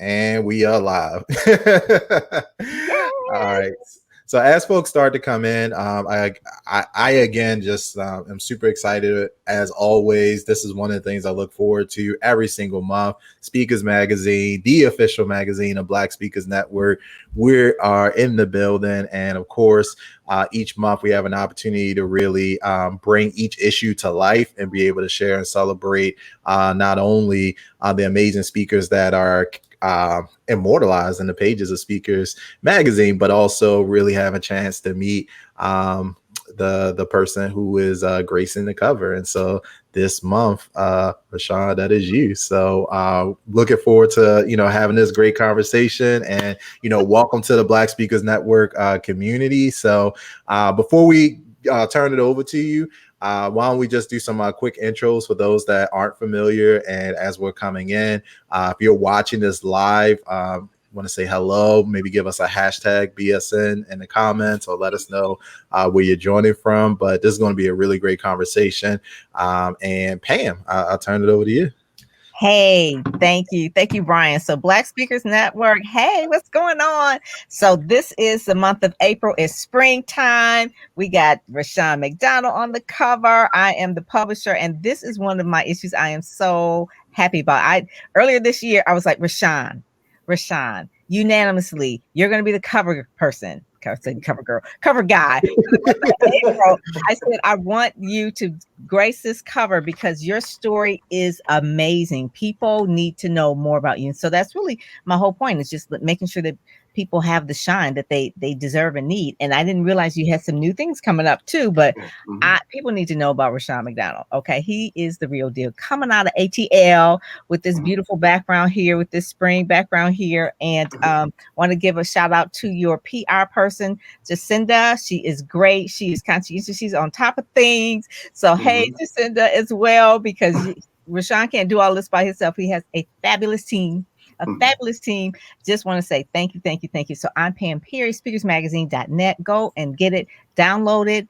And we are live. All right. So as folks start to come in, I again just am super excited as always. This is one of the things I look forward to every single month. Speakers Magazine, the official magazine of Black Speakers Network. We are in the building, and of course, each month we have an opportunity to really bring each issue to life and be able to share and celebrate not only the amazing speakers that are immortalized in the pages of Speakers Magazine, but also really have a chance to meet the person who is gracing the cover. And so this month, Rushion, that is you. So looking forward to having this great conversation, and welcome to the Black Speakers Network community. So before we turn it over to you, why don't we just do some quick intros for those that aren't familiar, and as we're coming in, if you're watching this live, want to say hello, maybe give us a hashtag BSN in the comments, or let us know where you're joining from. But this is going to be a really great conversation. And Pam, I'll turn it over to you. Hey, thank you, Brian. So Black Speakers Network, hey, what's going on? So this is the month of April. It's springtime. We got Rushion McDonald on the cover. I am the publisher, and this is one of my issues I am so happy about. Earlier this year, I was like, Rushion, unanimously, you're going to be the cover person. Cover girl, cover guy. April, I said, I want you to grace this cover because your story is amazing. People need to know more about you. And so that's really my whole point, is just making sure that people have the shine that they deserve and need. And I didn't realize you had some new things coming up too, but people need to know about Rushion McDonald. Okay. He is the real deal, coming out of ATL with this beautiful background here, with this spring background here. And want to give a shout out to your PR person, Jacinda. She is great. She is conscientious. She's on top of things. So, hey, Jacinda as well, because Rushion can't do all this by himself. He has a fabulous team. Just want to say thank you. So I'm Pam Perry, speakersmagazine.net. Go and get it, download it,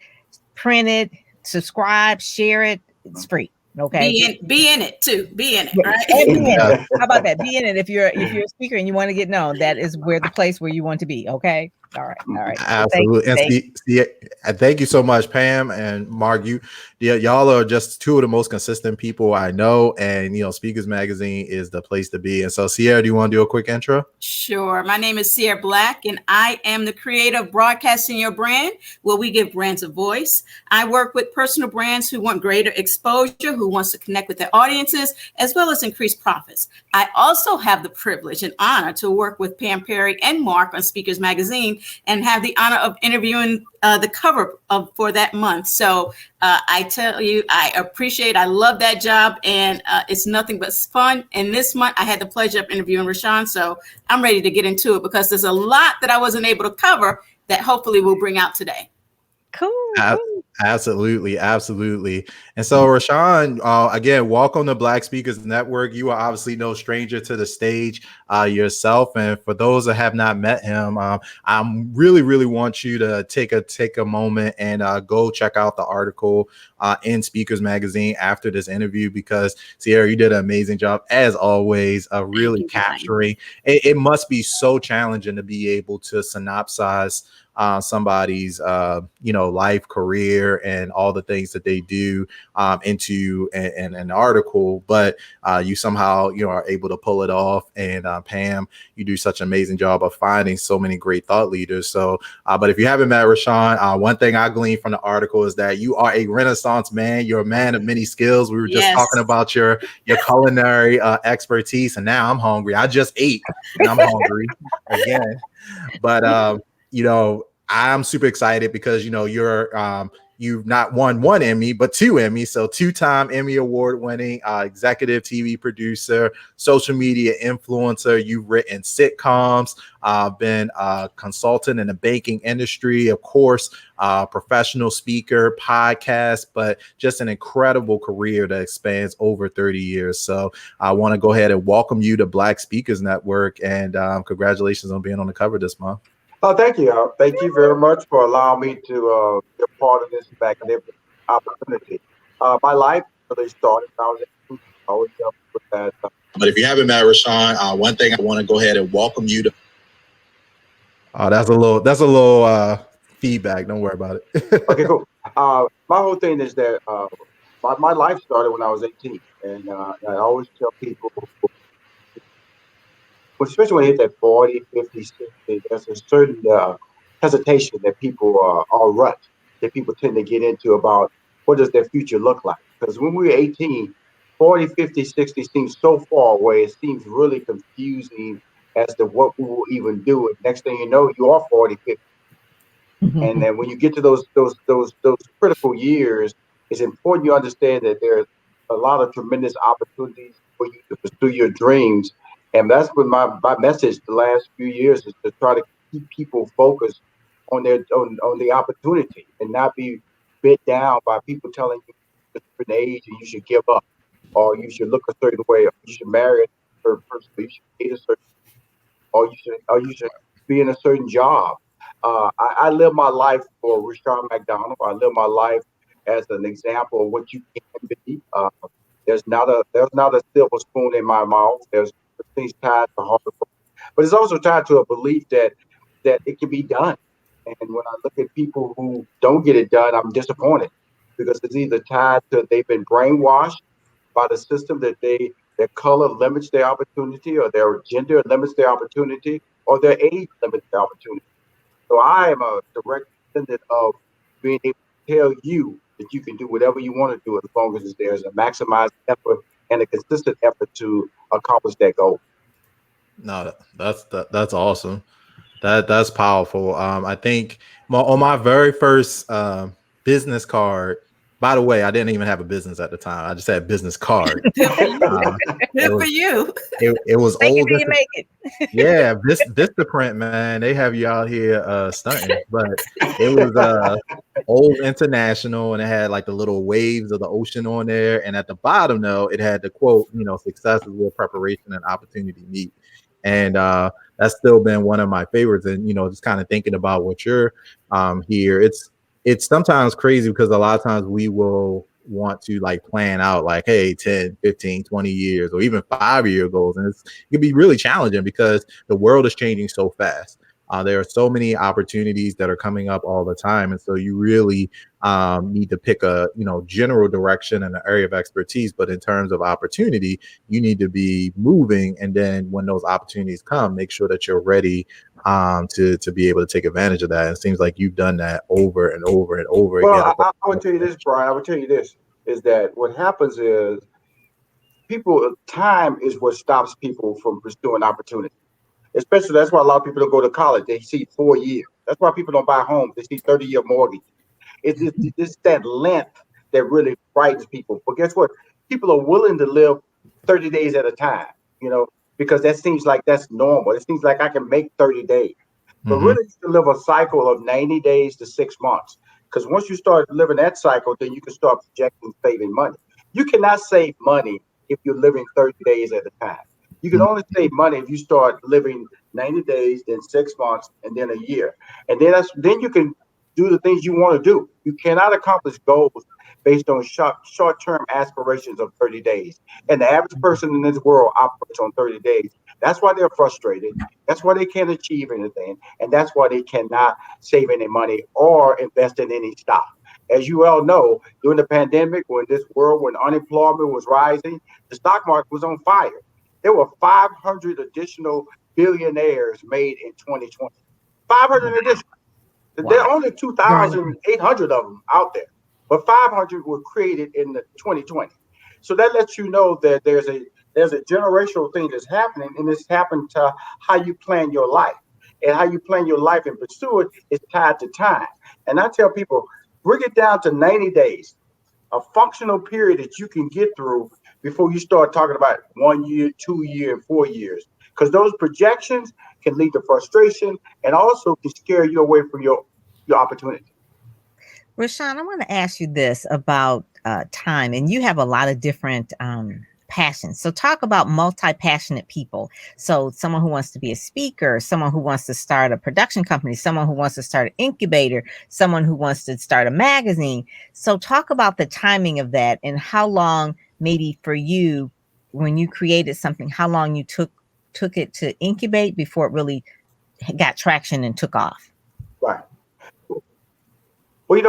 print it, subscribe, share it. It's free. Okay. Be in it too. Be in it. Right? And be in it. How about that? Be in it. If you're a speaker and you want to get known, that is the place where you want to be. Okay. All right. Absolutely. Thank you so much, Pam and Mark. Y'all are just two of the most consistent people I know, and Speakers Magazine is the place to be. And so, Cier, do you want to do a quick intro? Sure. My name is Cier Black, and I am the creator of Broadcasting Your Brand, where we give brands a voice. I work with personal brands who want greater exposure, who wants to connect with their audiences, as well as increase profits. I also have the privilege and honor to work with Pam Perry and Mark on Speakers Magazine, and have the honor of interviewing the cover for that month. So I tell you, I love that job, and it's nothing but fun. And this month I had the pleasure of interviewing Rushion. So I'm ready to get into it, because there's a lot that I wasn't able to cover that hopefully we'll bring out today. Cool. Absolutely. And so, Rushion, again, welcome to Black Speakers Network. You are obviously no stranger to the stage yourself, and for those that have not met him, I really want you to take a moment and go check out the article in Speakers Magazine after this interview, because Cier, you did an amazing job as always, really capturing. It must be so challenging to be able to synopsize somebody's life, career, and all the things that they do into an article, but you somehow are able to pull it off. And Pam, you do such an amazing job of finding so many great thought leaders. So but if you haven't met Rushion, one thing I gleaned from the article is that you are a Renaissance man. You're a man of many skills. We were just talking about your culinary expertise, and now I'm hungry. I just ate and I'm hungry again. But I'm super excited because you've not won one Emmy, but two Emmys. So 2-time Emmy Award winning executive TV producer, social media influencer. You've written sitcoms, been a consultant in the banking industry, of course, professional speaker, podcast, but just an incredible career that spans over 30 years. So I want to go ahead and welcome you to Black Speakers Network, and congratulations on being on the cover this month. Oh, thank you. Thank you very much for allowing me to be a part of this magnificent opportunity. My life really started when I was in school. I was with that But if you haven't met Rushion, one thing I want to go ahead and welcome you to. Oh, that's a little feedback. Don't worry about it. Okay, cool. My whole thing is that my life started when I was 18, and I always tell people, especially when you hit that 40, 50, 60, there's a certain hesitation that people are rut that people tend to get into about what does their future look like. Because when we were 18, 40, 50, 60 seems so far away. It seems really confusing as to what we will even do. And next thing you know, you are 40, 50. And then when you get to those critical years, it's important you understand that there's a lot of tremendous opportunities for you to pursue your dreams. And that's been my message the last few years is to try to keep people focused on on the opportunity and not be bit down by people telling you a certain age and you should give up or you should look a certain way or you should marry a certain person or you should date a certain or you should be in a certain job. I live my life for Rushion McDonald. I live my life as an example of what you can be. There's not a silver spoon in my mouth. There's things tied to hard work, but it's also tied to a belief that it can be done. And when I look at people who don't get it done, I'm disappointed because it's either tied to they've been brainwashed by the system that their color limits their opportunity, or their gender limits their opportunity, or their age limits their opportunity. So I am a direct descendant of being able to tell you that you can do whatever you want to do as long as there's a maximized effort and a consistent effort to accomplish that goal. No, that's awesome. That's powerful. I think on my very first business card. By the way, I didn't even have a business at the time. I just had a business card. Good for you. It was old. You make it. Yeah, Vistaprint, man. They have you out here stunting, but it was old International, and it had like the little waves of the ocean on there. And at the bottom, though, it had the quote, success is where preparation and opportunity meet. And that's still been one of my favorites. And just kind of thinking about what you're here, it's sometimes crazy because a lot of times we will want to like plan out like, hey, 10, 15, 20 years or even 5-year goals. And it can be really challenging because the world is changing so fast. There are so many opportunities that are coming up all the time. And so you really need to pick a, general direction and an area of expertise. But in terms of opportunity, you need to be moving. And then when those opportunities come, make sure that you're ready to be able to take advantage of that. And it seems like you've done that over and over and over again. Well, I would tell you this, Brian. I would tell you this is that what happens is time is what stops people from pursuing opportunity. Especially that's why a lot of people don't go to college. They see 4 years. That's why people don't buy homes. They see 30-year mortgage. It's that length that really frightens people. But guess what? People are willing to live 30 days at a time, because that seems like that's normal. It seems like I can make 30 days. But really, you can live a cycle of 90 days to 6 months. Because once you start living that cycle, then you can start projecting saving money. You cannot save money if you're living 30 days at a time. You can only save money if you start living 90 days, then 6 months, and then a year. And then you can do the things you want to do. You cannot accomplish goals based on short-term aspirations of 30 days. And the average person in this world operates on 30 days. That's why they're frustrated. That's why they can't achieve anything. And that's why they cannot save any money or invest in any stock. As you all know, during the pandemic, when unemployment was rising, the stock market was on fire. There were 500 additional billionaires made in 2020. 500 additional. Wow. There are only 2,800 of them out there, but 500 were created in 2020. So that lets you know that there's a generational thing that's happening, and it's happened to how you plan your life. And how you plan your life and pursue it is tied to time. And I tell people, bring it down to 90 days, a functional period that you can get through before you start talking about 1 year, 2 years, and 4 years. Because those projections can lead to frustration and also can scare you away from your opportunity. Rushion, I want to ask you this about time, and you have a lot of different passions. So talk about multi-passionate people. So someone who wants to be a speaker, someone who wants to start a production company, someone who wants to start an incubator, someone who wants to start a magazine. So talk about the timing of that and how long maybe for you when you created something, how long you took it to incubate before it really got traction and took off? Right. Well,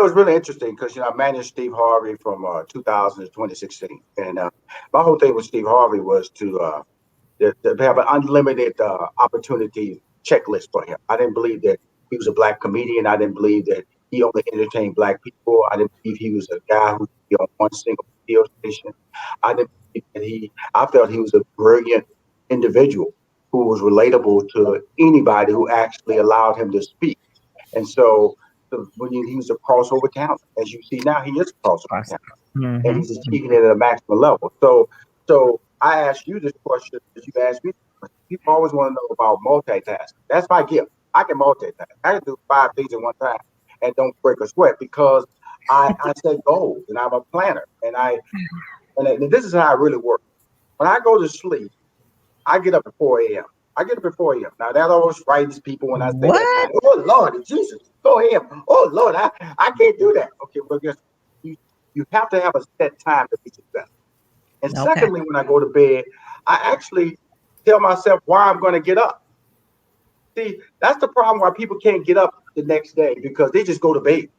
it's really interesting because I managed Steve Harvey from 2000 to 2016, and my whole thing with Steve Harvey was to have an unlimited opportunity checklist for him. I didn't believe that he was a Black comedian. I didn't believe that he only entertained Black people. I didn't believe he was a guy who could be on one single radio station. I didn't believe that I felt he was a brilliant individual who was relatable to anybody who actually allowed him to speak. And so when he was a crossover talent, as you see now, he is a crossover talent, and he's achieving it at a maximum level. So I asked you this question that you asked me. People always want to know about multitasking. That's my gift. I can multitask. I can do 5 things at one time and don't break a sweat because I set goals and I'm a planner. And this is how I really work. When I go to sleep, I get up at 4 a.m. I get up at 4 a.m. Now that always frightens people when I say that. Oh Lord, Jesus, go ahead. Oh Lord, I can't do that. Okay, well, guess you have to have a set time to be successful. And secondly, when I go to bed, I actually tell myself why I'm going to get up. See, that's the problem why people can't get up the next day because they just go to bed.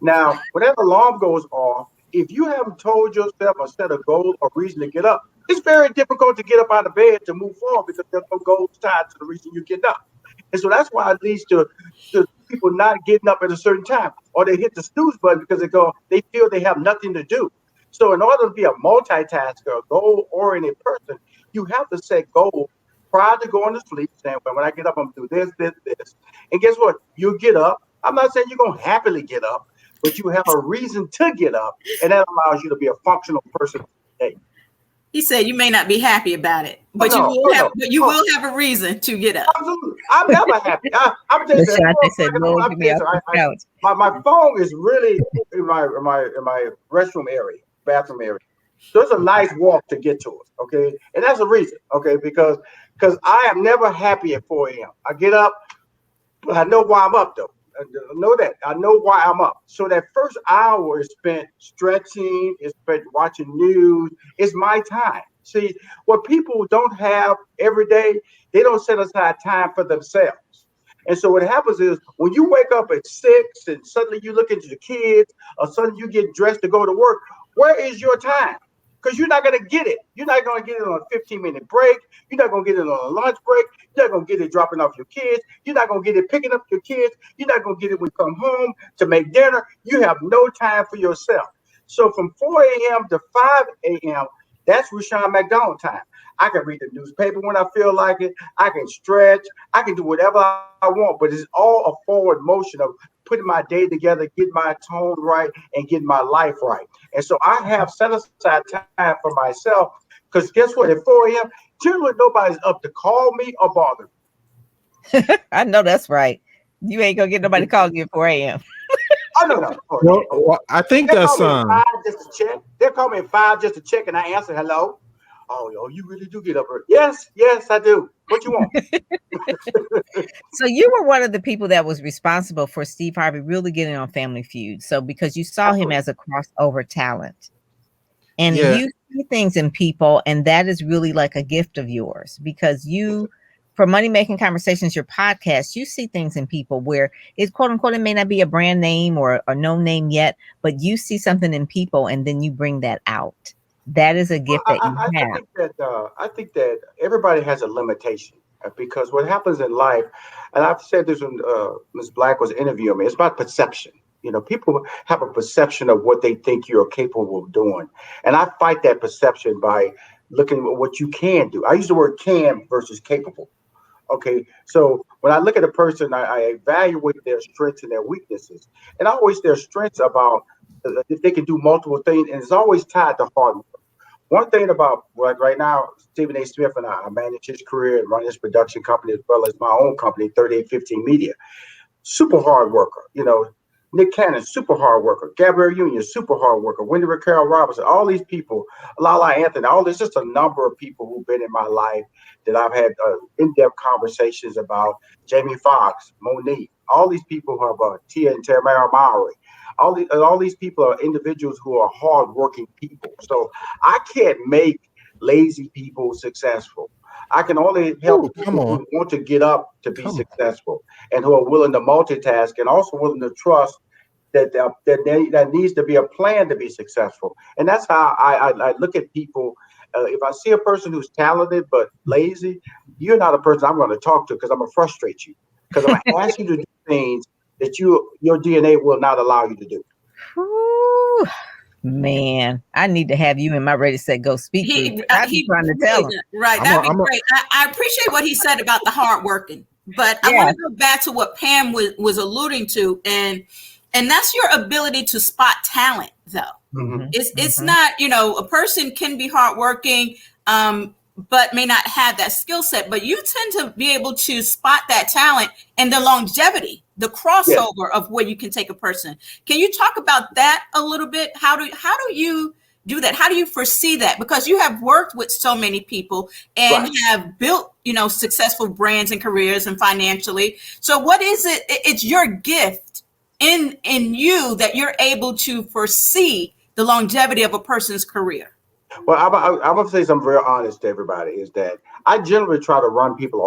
Now, whenever alarm goes off, if you haven't told yourself or set a goal or reason to get up, it's very difficult to get up out of bed to move forward because there's no goals tied to the reason you get up. And so that's why it leads to people not getting up at a certain time, or they hit the snooze button because they feel they have nothing to do. So in order to be a multitasker, a goal-oriented person, you have to set goals prior to going to sleep, saying, well, when I get up, I'm going to do this. And guess what? You'll get up. I'm not saying you're going to happily get up, but you have a reason to get up, and that allows you to be a functional person today. He said you may not be happy about it, but you will have a reason to get up. Absolutely. I'm never happy. I'm telling you, my phone is really in my restroom area, bathroom area. So it's a nice walk to get to it, okay? And that's the reason, okay? Because I am never happy at 4 a.m. I get up, but I know why I'm up, though. I know that. I know why I'm up. So that first hour is spent stretching, is spent watching news. It's my time. See, what people don't have every day, they don't set aside time for themselves. And so what happens is when you wake up at 6 and suddenly you look into the kids, or suddenly you get dressed to go to work, where is your time? Because you're not going to get it. You're not going to get it on a 15-minute break. You're not going to get it on a lunch break. You're not going to get it dropping off your kids. You're not going to get it picking up your kids. You're not going to get it when you come home to make dinner. You have no time for yourself. So from 4 a.m. to 5 a.m., that's Rushion McDonald time. I can read the newspaper when I feel like it. I can stretch. I can do whatever I want, but it's all a forward motion of putting my day together, getting my tone right, and getting my life right. And so I have set aside time for myself because guess what? At 4 a.m., generally nobody's up to call me or bother me. I know that's right. You ain't going to get nobody calling you at 4 a.m. Oh, no. Well, I think that's They'll call me at 5 just to check, and I answer hello. Oh, you really do get up early. Yes, I do. What you want? So you were one of the people that was responsible for Steve Harvey really getting on Family Feud. So because you saw him as a crossover talent, and you see things in people, and that is really like a gift of yours because you, for Money Making Conversations, your podcast, you see things in people where it's quote unquote, it may not be a brand name or a no name yet, but you see something in people and then you bring that out. That is a gift that you have. I think that everybody has a limitation because what happens in life, and I've said this when Ms. Black was interviewing me, it's about perception. People have a perception of what they think you're capable of doing. And I fight that perception by looking at what you can do. I use the word can versus capable. Okay, so when I look at a person, I evaluate their strengths and their weaknesses. And always their strengths about if they can do multiple things, and it's always tied to hard work. One thing about right now, Stephen A. Smith and I manage his career and run his production company as well as my own company, 3815 Media. Super hard worker. Nick Cannon, super hard worker. Gabrielle Union, super hard worker. Wendy Raquel Robinson, all these people, Lala Anthony, all this, just a number of people who've been in my life that I've had in-depth conversations about. Jamie Foxx, Monique, all these people who have Cier and Tamara Mowry. All these people are individuals who are hardworking people. So I can't make lazy people successful. I can only help Ooh, come people on. who want to get up to be Come on. successful and who are willing to multitask and also willing to trust that needs to be a plan to be successful. And that's how I look at people. If I see a person who's talented but lazy, you're not a person I'm going to talk to because I'm going to frustrate you. Because I'm going to ask you to do things that your DNA will not allow you to do. Whew. Man, I need to have you in my ready, set, go speak booth. I've been trying to tell him. Right, that'd be great. I appreciate what he said about the hard working, but I want to go back to what Pam was alluding to, and that's your ability to spot talent, though. Mm-hmm. It's not, a person can be hardworking, but may not have that skill set. But you tend to be able to spot that talent and the longevity, the crossover of where you can take a person. Can you talk about that a little bit? How do you do that? How do you foresee that? Because you have worked with so many people and have built, successful brands and careers and financially. So what is it? It's your gift in you that you're able to foresee the longevity of a person's career. Well, I'm going to say something very honest to everybody is that I generally try to run people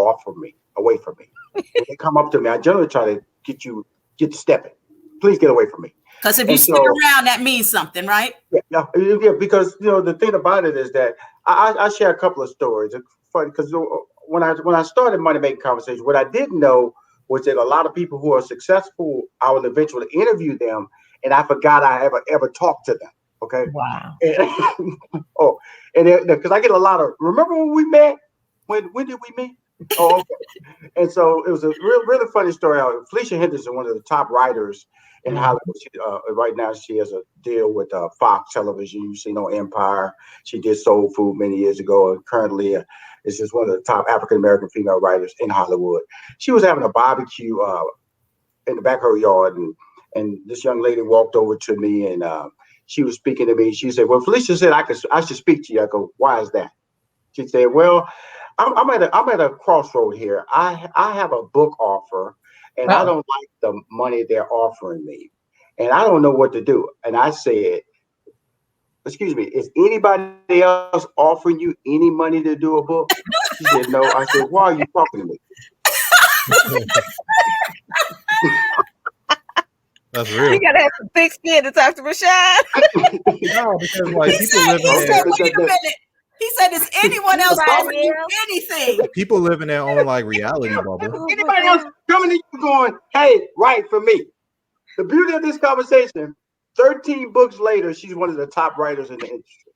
away from me. When they come up to me, I generally try to get stepping. Please get away from me. Because if you stick around, that means something, right? Yeah, because the thing about it is that I share a couple of stories. It's funny because when I started Money Making Conversation, what I didn't know was that a lot of people who are successful, I will eventually interview them, and I forgot I ever talked to them. Okay. Wow. And because I get a lot of. Remember when we met? When did we meet? Oh, okay. And so it was a really funny story. Felicia Henderson, one of the top writers in Hollywood. Right now, she has a deal with Fox Television. You've seen on Empire. She did Soul Food many years ago, and currently is just one of the top African American female writers in Hollywood. She was having a barbecue in the back of her yard, and this young lady walked over to me and. She was speaking to me. She said, "Well, Felicia said I should speak to you." I go, "Why is that?" She said, "Well, I'm at a crossroad here. I have a book offer, and I don't like the money they're offering me, and I don't know what to do." And I said, "Excuse me, is anybody else offering you any money to do a book?" She said, "No." I said, "Why are you talking to me?" That's real. You gotta have some thick skin to talk to Rushion. No, because like He said, wait a minute. He said, "Is anyone else offering you anything?" People live in their own like reality bubble. Anybody else coming to you going, "Hey, write for me"? The beauty of this conversation, 13 books later, she's one of the top writers in the industry.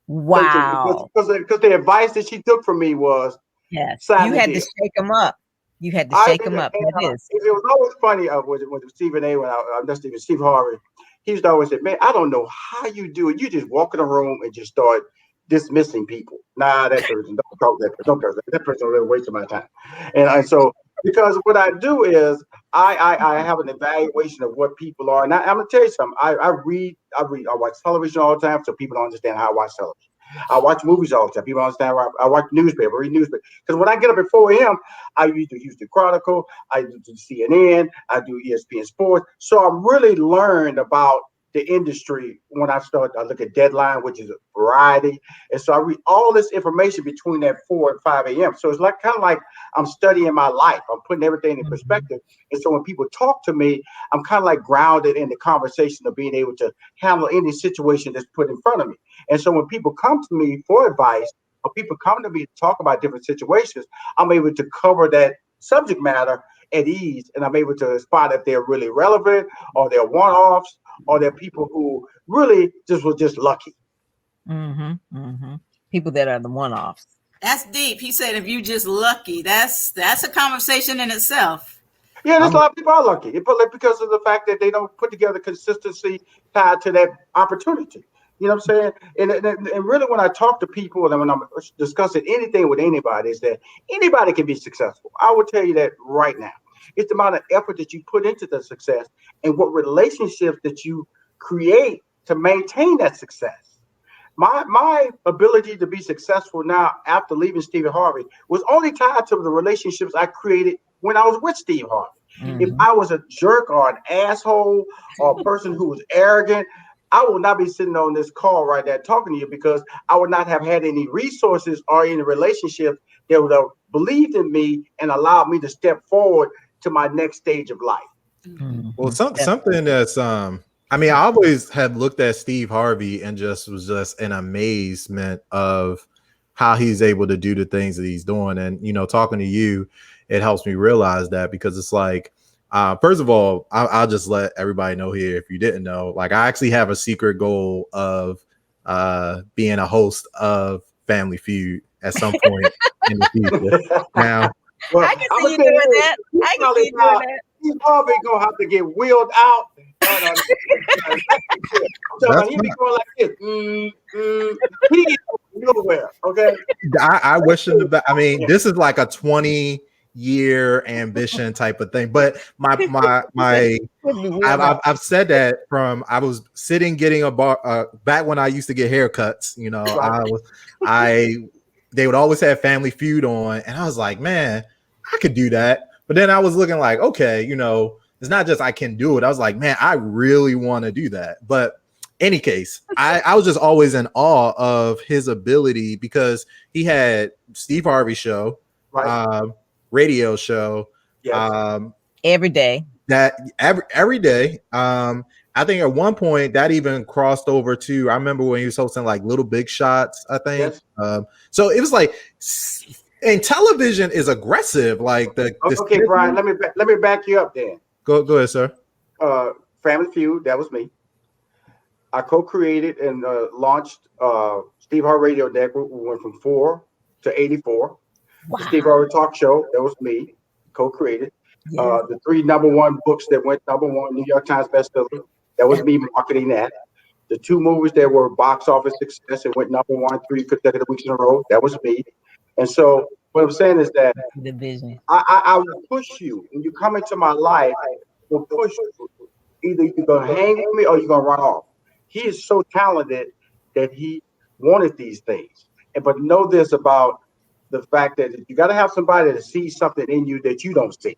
Wow. Because the advice that she took from me was, you had to shake them up. You had to shake them up. It was always funny with Stephen A. Steve Harvey. He used to always say, "Man, I don't know how you do it. You just walk in a room and just start dismissing people. Nah, that person, don't talk that person. Don't talk that person. Really wasting my time." And so because what I do is I have an evaluation of what people are, and I'm gonna tell you something. I watch television all the time, so people don't understand how I watch television. I watch movies all the time. People understand. I watch read newspaper. Because when I get up at 4 a.m., I used to Houston Chronicle, I do CNN, I do ESPN Sports. So I really learned about the industry when I look at Deadline, which is a variety. And so I read all this information between that 4 and 5 a.m. So it's kind of like I'm studying my life. I'm putting everything in perspective. And so when people talk to me, I'm kind of like grounded in the conversation of being able to handle any situation that's put in front of me. And so when people come to me for advice, or people come to me to talk about different situations, I'm able to cover that subject matter at ease, and I'm able to spot if they're really relevant, or they're one-offs, or they're people who really were just lucky. People that are the one-offs. That's deep. He said, "If you just lucky," that's a conversation in itself. Yeah, there's a lot of people are lucky because of the fact that they don't put together consistency tied to that opportunity. You know what I'm saying? And really, when I talk to people and when I'm discussing anything with anybody, is that anybody can be successful. I will tell you that right now. It's the amount of effort that you put into the success and what relationships that you create to maintain that success. My ability to be successful now after leaving Stephen Harvey was only tied to the relationships I created when I was with Steve Harvey. If I was a jerk or an asshole or a person who was arrogant, I will not be sitting on this call right now talking to you because I would not have had any resources or any relationships that would have believed in me and allowed me to step forward to my next stage of life. Well, something that's I mean, I always have looked at Steve Harvey and was just in amazement of how he's able to do the things that he's doing. And talking to you, it helps me realize that, because it's like, first of all, I'll just let everybody know here, if you didn't know, like, I actually have a secret goal of being a host of Family Feud at some point in the future. Now, well, I can see you doing that. I can see you doing that. He's probably gonna have to get wheeled out. I'm talking, he be going like this. He ain't nowhere. Okay. I wish him the best. I mean, this is like a 20-year ambition type of thing. But I've said that from I was sitting getting a bar back when I used to get haircuts. They would always have Family Feud on, and I was like, man, I could do that. But then I was looking like, okay, it's not just I can do it. I was like, man, I really want to do that. But any case, I was just always in awe of his ability, because he had Steve Harvey show, right. Radio show, yes. Every day. That every day. I think at one point that even crossed over to, I remember when he was hosting like Little Big Shots, I think. Yes. So it was like, and television is aggressive. Like okay, Brian, let me back you up then. Go ahead, sir. Family Feud, that was me. I co-created and launched Steve Harvey Radio Network. We went from 4 to 84. Wow. The Steve Harvey Talk Show, that was me, co-created. Yeah. The 3 #1 books that went #1 New York Times bestseller, that was me marketing that. The 2 movies that were box office success and went #1 3 consecutive weeks in a row, that was me. And so what I'm saying is that the vision. I will push you. When you come into my life, will push you. Either you're going to hang with me or you're going to run off. He is so talented that he wanted these things. But know this about the fact that you got to have somebody to see something in you that you don't see.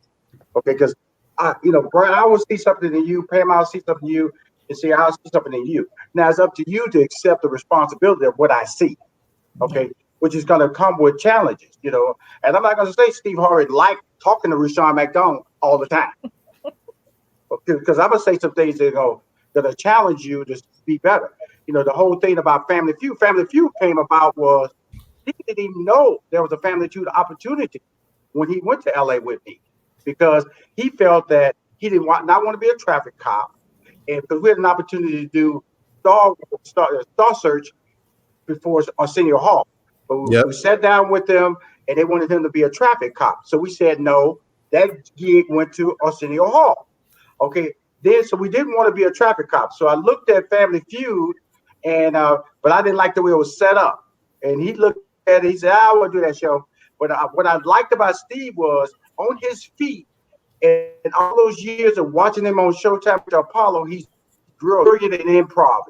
Okay, because Brian, I will see something in you. Pam, I'll see something in you, and see I'll see something in you. Now it's up to you to accept the responsibility of what I see. Okay, which is going to come with challenges, And I'm not going to say Steve Harvey liked talking to Rushion McDonald all the time, because I'm going to say some things that'll challenge you to be better. The whole thing about Family Feud. Family Feud came about was he didn't even know there was a Family Feud opportunity when he went to LA with me, because he felt that he didn't want to be a traffic cop, and because we had an opportunity to do star search before Arsenio Hall. But we sat down with them, and they wanted him to be a traffic cop. So we said no. That gig went to Arsenio Hall. Okay. Then, so we didn't want to be a traffic cop. So I looked at Family Feud, and but I didn't like the way it was set up. And he looked at it. He said, "I want to do that show." But what I liked about Steve was on his feet, and all those years of watching him on Showtime with Apollo, he's brilliant in improv.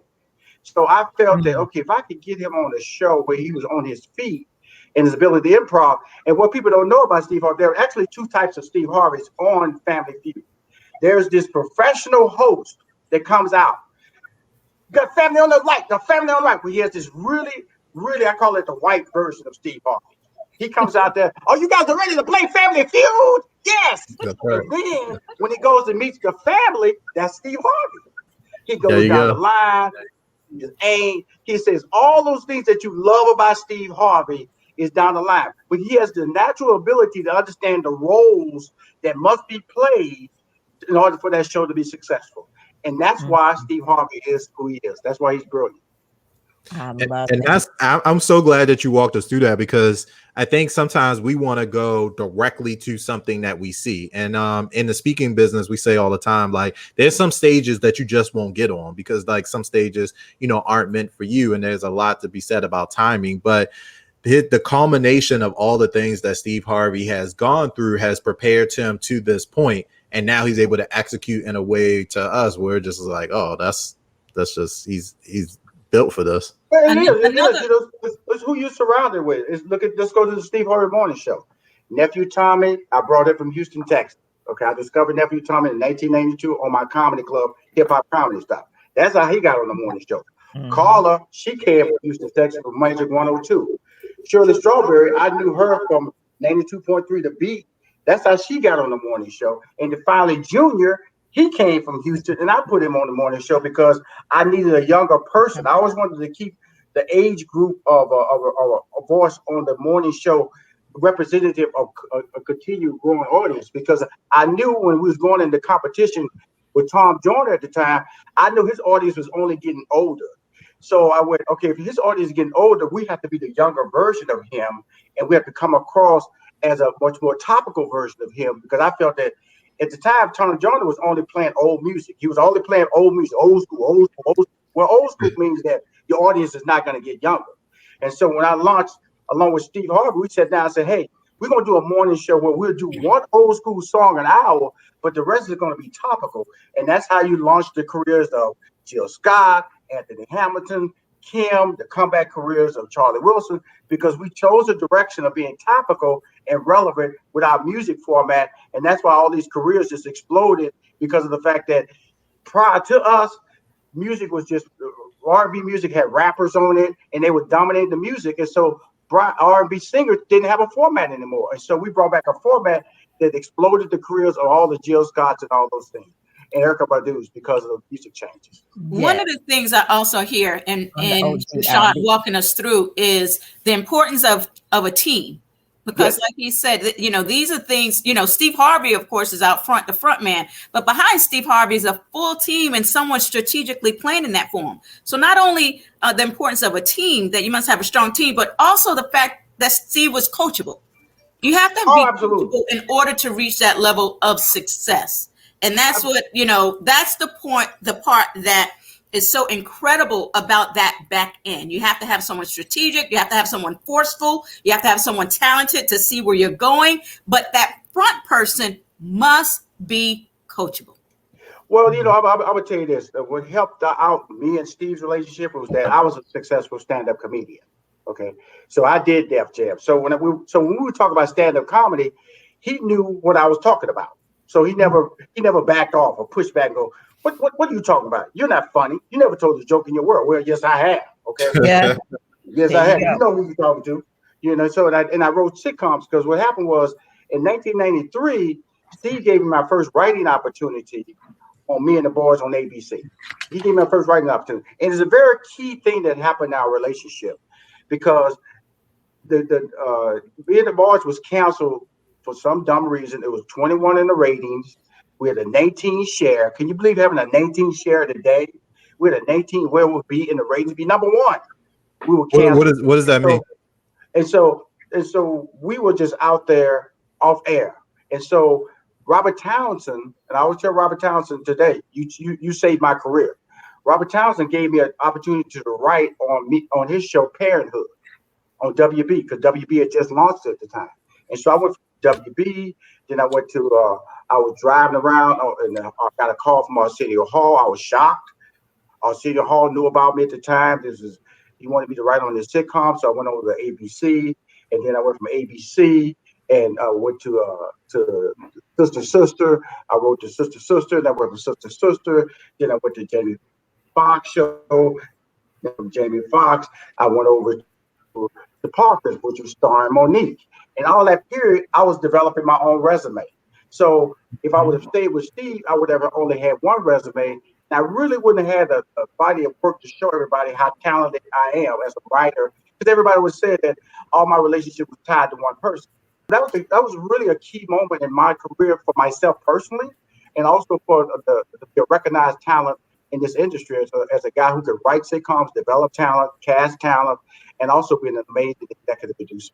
So I felt that, okay, if I could get him on a show where he was on his feet and his ability to improv, and what people don't know about Steve Harvey, there are actually 2 types of Steve Harveys on Family Feud. There's this professional host that comes out. Got family on the right, where he has this really, really, I call it the white version of Steve Harvey. He comes out there, "Oh, you guys are ready to play Family Feud?" Yes. And then when he goes and meets the family, that's Steve Harvey. He goes down the line. He says all those things that you love about Steve Harvey is down the line. But he has the natural ability to understand the roles that must be played in order for that show to be successful. And that's why Steve Harvey is who he is. That's why he's brilliant. I'm so glad that you walked us through that, because I think sometimes we want to go directly to something that we see. And in the speaking business, we say all the time, like, there's some stages that you just won't get on, because like some stages, aren't meant for you. And there's a lot to be said about timing. But the culmination of all the things that Steve Harvey has gone through has prepared him to this point. And now he's able to execute in a way to us where it's just like, oh, that's just he's built for this. It's who you're surrounded with. Let's go to the Steve Harvey Morning Show. Nephew Tommy, I brought it from Houston, Texas. Okay, I discovered Nephew Tommy in 1992 on my comedy club, hip hop comedy stuff. That's how he got on the morning show. Carla, she came from Houston, Texas, from Magic 102. Shirley Strawberry, I knew her from 92.3 The Beat. That's how she got on the morning show. And then finally, Junior, he came from Houston, and I put him on the morning show because I needed a younger person. I always wanted to keep the age group of a voice on the morning show representative of a continued growing audience, because I knew when we was going into competition with Tom Joyner at the time, I knew his audience was only getting older. So I went, okay, if his audience is getting older, we have to be the younger version of him, and we have to come across as a much more topical version of him, because I felt that at the time, Tom Joyner was only playing old music. He was only playing old music, old school, old school, old school. Well, old school means that your audience is not going to get younger. And so when I launched, along with Steve Harvey, we sat down and said, hey, we're going to do a morning show where we'll do one old school song an hour, but the rest is going to be topical. And that's how you launch the careers of Jill Scott, Anthony Hamilton, Kim, the comeback careers of Charlie Wilson, because we chose a direction of being topical and relevant with our music format. And that's why all these careers just exploded, because of the fact that prior to us, music was just R&B music had rappers on it, and they would dominate the music. And so R&B singers didn't have a format anymore. And so we brought back a format that exploded the careers of all the Jill Scotts and all those things, and Erykah Badu's, because of the music changes. Yeah. One of the things I also hear, and Sean walking us through, is the importance of a team. Because like he said, these are things, Steve Harvey, of course, is out front, the front man, but behind Steve Harvey is a full team and someone strategically planning that for him. So not only the importance of a team, that you must have a strong team, but also the fact that Steve was coachable. You have to be coachable in order to reach that level of success. And that's what, that's the part that is so incredible about that back end. You have to have someone strategic. You have to have someone forceful. You have to have someone talented to see where you're going. But that front person must be coachable. Well, I would tell you this. What helped out me and Steve's relationship was that I was a successful stand-up comedian. Okay. So I did Def Jam. So when we were talking about stand-up comedy, he knew what I was talking about. So he never backed off or pushed back and go, What are you talking about? You're not funny. You never told a joke in your world. Well, yes, I have. Okay. Yeah. Yes, I have. You know who you're talking to. So I wrote sitcoms, because what happened was in 1993, Steve gave me my first writing opportunity on Me and the Boys on ABC. He gave me my first writing opportunity. And it's a very key thing that happened in our relationship, because the Me and the Boys was canceled for some dumb reason. It was 21 in the ratings. We had a 19 share. Can you believe having a 19 share today? We had a 19 where we'll be in the ratings, be number one. We were canceled. What does that mean? And so we were just out there off air. And so Robert Townsend, and I always tell Robert Townsend today, you saved my career. Robert Townsend gave me an opportunity to write on his show Parenthood on WB, because WB had just launched it at the time. And so I went from WB, then I went to I was driving around and I got a call from Arsenio Hall. I was shocked. Arsenio Hall knew about me at the time. He wanted me to write on his sitcom, so I went over to ABC, and then I went from ABC and went to Sister. I wrote to Sister. Then I went from Sister. Then I went to Jamie Foxx show. Then from Jamie Foxx, I went over to The Parkers, which was starring Monique. And all that period, I was developing my own resume. So if I would have stayed with Steve, I would have only had one resume. And I really wouldn't have had a body of work to show everybody how talented I am as a writer, because everybody would say that all my relationship was tied to one person. That was really a key moment in my career for myself personally, and also for the recognized talent in this industry as a guy who could write sitcoms, develop talent, cast talent, and also be an amazing executive producer.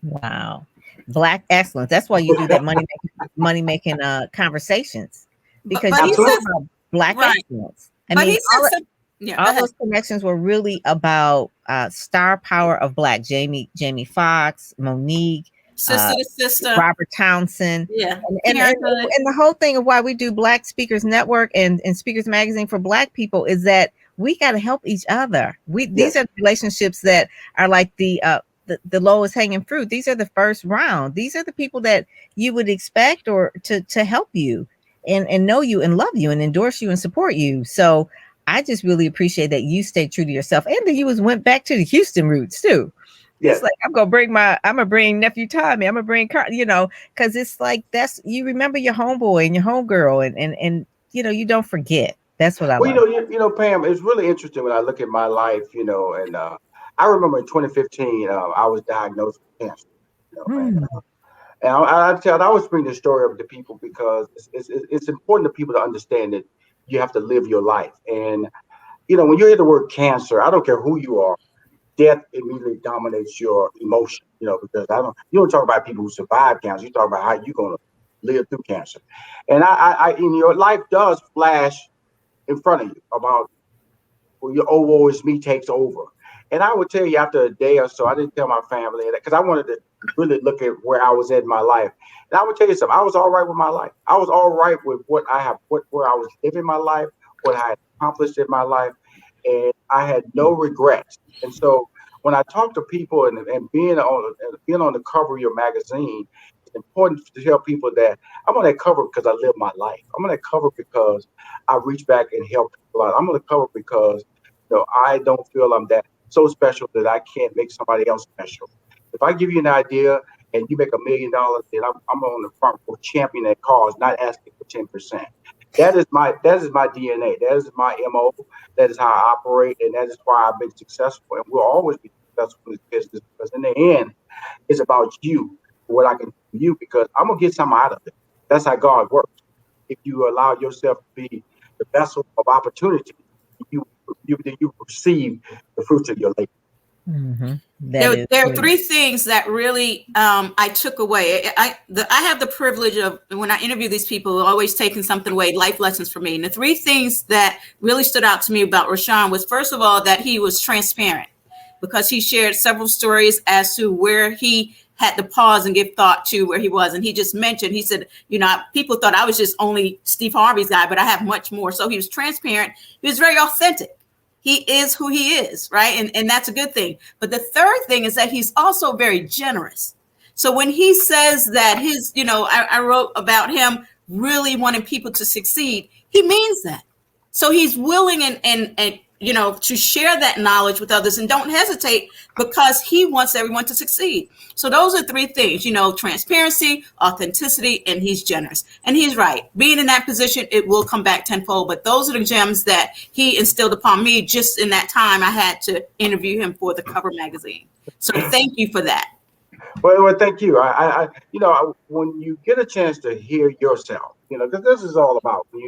Wow. Black excellence. That's why you do that money making conversations, because you talk about Black excellence. All those connections were really about star power of Black. Jamie Foxx, Monique, sister, Robert Townsend, and the whole thing of why we do Black Speakers Network and Speakers Magazine for Black people is that we got to help each other. These are relationships that are like the lowest hanging fruit. These are the first round. These are the people that you would expect or to help you. and know you and love you and endorse you and support you. So I just really appreciate that you stayed true to yourself, and that you went back to the Houston roots too. It's like, I'm gonna bring nephew Tommy. I'm gonna bring because it's like, that's, you remember your homeboy and your homegirl, and you don't forget. That's what I love. Pam, it's really interesting when I look at my life, and I remember in 2015, I was diagnosed with cancer. And I always bring this story up to people because it's important to people to understand that you have to live your life. And when you hear the word cancer, I don't care who you are, death immediately dominates your emotion, because you don't talk about people who survive cancer. You talk about how you're going to live through cancer. And I in your life does flash in front of you about, well, your woe is me takes over. And I would tell you, after a day or so, I didn't tell my family because I wanted to really look at where I was at in my life. And I would tell you something, I was all right with my life. I was all right with what I have, where I was living my life, what I had accomplished in my life. And I had no regrets. And so when I talk to people and being on the cover of your magazine, it's important to tell people that I'm on that cover because I live my life. I'm on that cover because I reach back and help people out. I'm on the cover because I don't feel I'm that so special that I can't make somebody else special. If I give you an idea and you make $1 million, then I'm on the front for champion that cause, not asking for 10%. That is my DNA. That is my MO. That is how I operate, and that is why I've been successful. And we'll always be successful in this business, because in the end, it's about you, what I can do for you, because I'm gonna get something out of it. That's how God works. If you allow yourself to be the vessel of opportunity, you receive the fruits of your labor. Mm-hmm. There are three things that really I took away. I have the privilege of, when I interview these people, always taking something away, life lessons for me. And the three things that really stood out to me about Rushion was, first of all, that he was transparent, because he shared several stories as to where he had to pause and give thought to where he was. And he just mentioned, he said, people thought I was just only Steve Harvey's guy, but I have much more. So he was transparent. He was very authentic. He is who he is, right? And that's a good thing. But the third thing is that he's also very generous. So when he says that I wrote about him really wanting people to succeed, he means that. So he's willing and to share that knowledge with others, and don't hesitate, because he wants everyone to succeed. So those are three things, transparency, authenticity, and he's generous. And he's right. Being in that position, it will come back tenfold. But those are the gems that he instilled upon me just in that time I had to interview him for the cover magazine. So thank you for that. Well, thank you. I when you get a chance to hear yourself, because this is all about when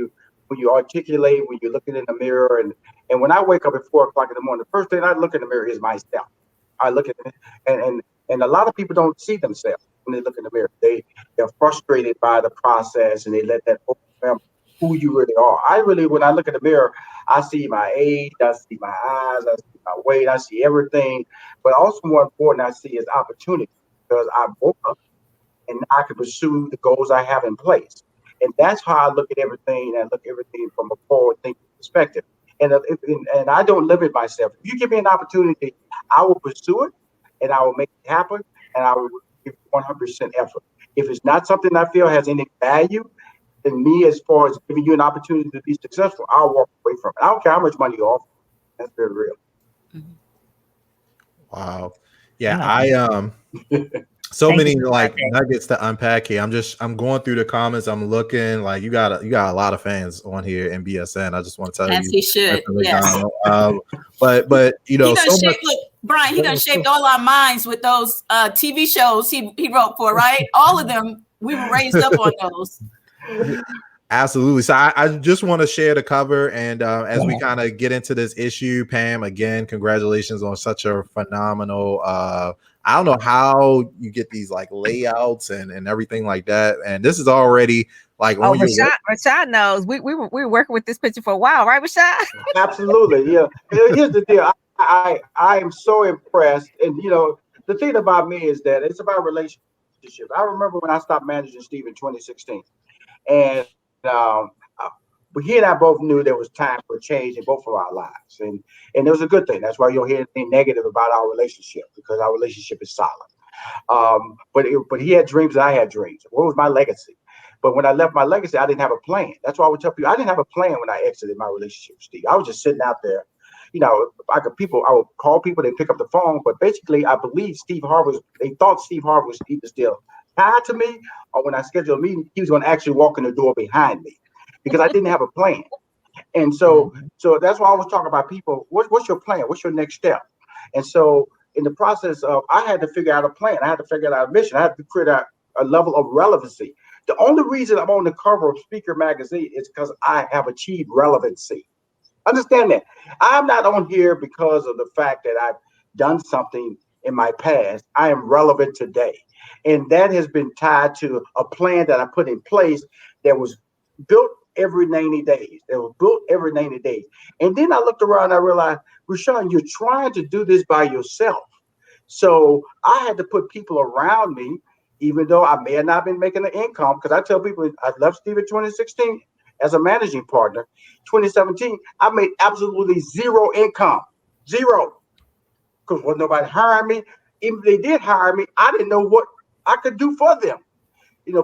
you articulate, when you're looking in the mirror, and when I wake up at 4 o'clock in the morning, the first thing I look in the mirror is myself. I look at it, and a lot of people don't see themselves when they look in the mirror. They're frustrated by the process, and they let that overwhelm who you really are. When I look in the mirror, I see my age, I see my eyes, I see my weight, I see everything. But also more important, I see is opportunity, because I woke up and I can pursue the goals I have in place. And that's how I look at everything, and look at everything from a forward thinking perspective. And I don't limit myself. If you give me an opportunity, I will pursue it, and I will make it happen, and I will give 100% effort. If it's not something I feel has any value in me as far as giving you an opportunity to be successful, I'll walk away from it. I don't care how much money you offer. That's very real. Wow. Yeah, so many nuggets to unpack here. I'm going through the comments. I'm looking, like, you got a lot of fans on here in BSN. I just want to tell you. As he should. Yes. But Brian, he done shaped all our minds with those TV shows he wrote for, right? All of them, we were raised up on those. Absolutely. So I just want to share the cover, and as we kind of get into this issue, Pam, again, congratulations on such a phenomenal. I don't know how you get these like layouts and everything like that, and this is already like. Rashad knows. We were working with this picture for a while, right, Rashad? Absolutely, yeah. Here's the deal. I am so impressed, and the thing about me is that it's about relationship. I remember when I stopped managing Steve in 2016, and he and I both knew there was time for a change in both of our lives, and it was a good thing. That's why you don't hear anything negative about our relationship, because our relationship is solid. But he had dreams and I had dreams. What was my legacy? But when I left my legacy, I didn't have a plan. That's why I would tell people I didn't have a plan when I exited my relationship with Steve. I was just sitting out there. I would call people, they pick up the phone, but basically I believe they thought Steve Harvey was either still tied to me, or when I scheduled a meeting, he was going to actually walk in the door behind me because I didn't have a plan. And so that's why I was talking about people. What's your plan? What's your next step? And so in the process of, I had to figure out a plan. I had to figure out a mission. I had to create a level of relevancy. The only reason I'm on the cover of Speaker Magazine is because I have achieved relevancy. Understand that. I'm not on here because of the fact that I've done something in my past. I am relevant today. And that has been tied to a plan that I put in place that was built every 90 days. And then I looked around and I realized, Rushion, you're trying to do this by yourself. So I had to put people around me, even though I may have not been making an income, because I tell people I left Steve in 2016 as a managing partner. 2017, I made absolutely zero income. Zero. Because wasn't nobody hiring me. Even if they did hire me, I didn't know what I could do for them.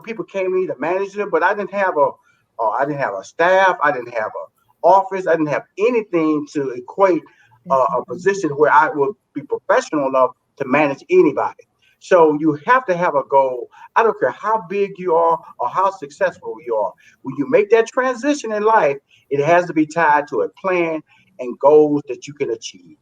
People came to me to manage them, but I didn't have a staff. I didn't have an office. I didn't have anything to equate a position where I would be professional enough to manage anybody. So you have to have a goal. I don't care how big you are or how successful you are. When you make that transition in life, it has to be tied to a plan and goals that you can achieve.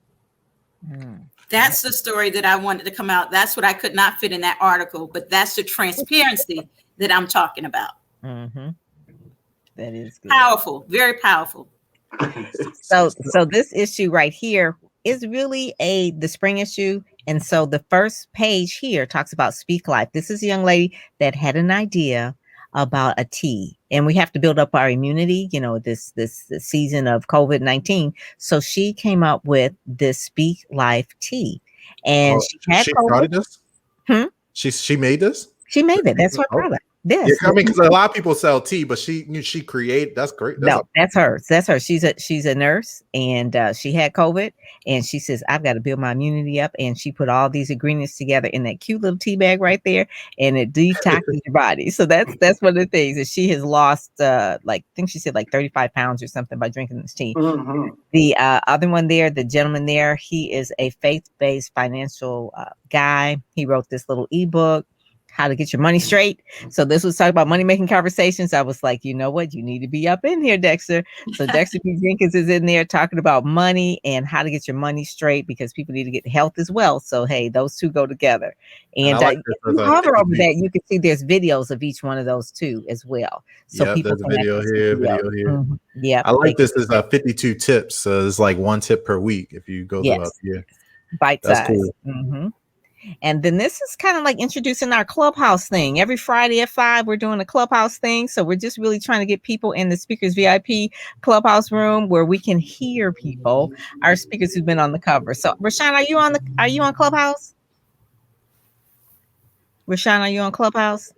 That's the story that I wanted to come out. That's what I could not fit in that article, but that's the transparency that I'm talking about. Mm-hmm. That is good. Powerful, very powerful. So this issue right here is really the spring issue. And so the first page here talks about Speak Life. This is a young lady that had an idea about a tea, and we have to build up our immunity, this season of COVID-19. So she came up with this Speak Life tea, and she started this. She made this. She made it. That's her product. This. Yeah, I mean, because a lot of people sell tea, but she create. That's great. That's her. That's her. She's a nurse, and she had COVID, and she says, I've got to build my immunity up, and she put all these ingredients together in that cute little tea bag right there, and it detoxes your body. So that's one of the things that she has lost. I think she said 35 pounds or something by drinking this tea. Mm-hmm. The other one there, the gentleman there, he is a faith-based financial guy. He wrote this little ebook, How to Get Your Money Straight. So this was talking about money-making conversations. I was like, you know what? You need to be up in here, Dexter. So Dexter P. Jenkins is in there talking about money and how to get your money straight, because people need to get health as well. So, hey, those two go together. And if you hover over that, you can see there's videos of each one of those two as well. So there's a video here. Mm-hmm. Yeah. I like this. Is 52 tips. So it's like one tip per week if you go through up here. Bite size. Cool. Mm-hmm. And then this is kind of like introducing our Clubhouse thing. Every Friday at 5, we're doing a Clubhouse thing. So we're just really trying to get people in the Speakers VIP Clubhouse room where we can hear people, our speakers who've been on the cover. So Rushion, are you on Clubhouse? Rushion, are you on Clubhouse?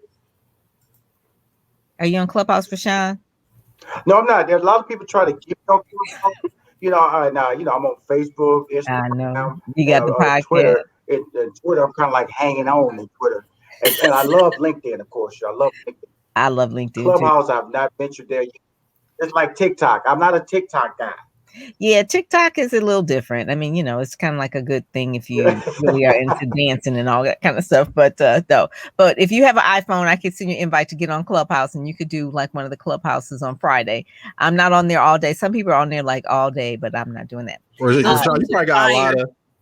Are you on Clubhouse, Rushion? No, I'm not. There's a lot of people trying to get on Clubhouse. I'm on Facebook, Instagram. I know. You got the podcast. Twitter. Twitter, I'm kind of like hanging on in Twitter. And I love LinkedIn, of course. I love LinkedIn. I love LinkedIn. Clubhouse, I've not ventured there yet. It's like TikTok. I'm not a TikTok guy. Yeah, TikTok is a little different. I mean, it's kind of like a good thing if you really are into dancing and all that kind of stuff. But if you have an iPhone, I could send you an invite to get on Clubhouse, and you could do like one of the Clubhouses on Friday. I'm not on there all day. Some people are on there like all day, but I'm not doing that.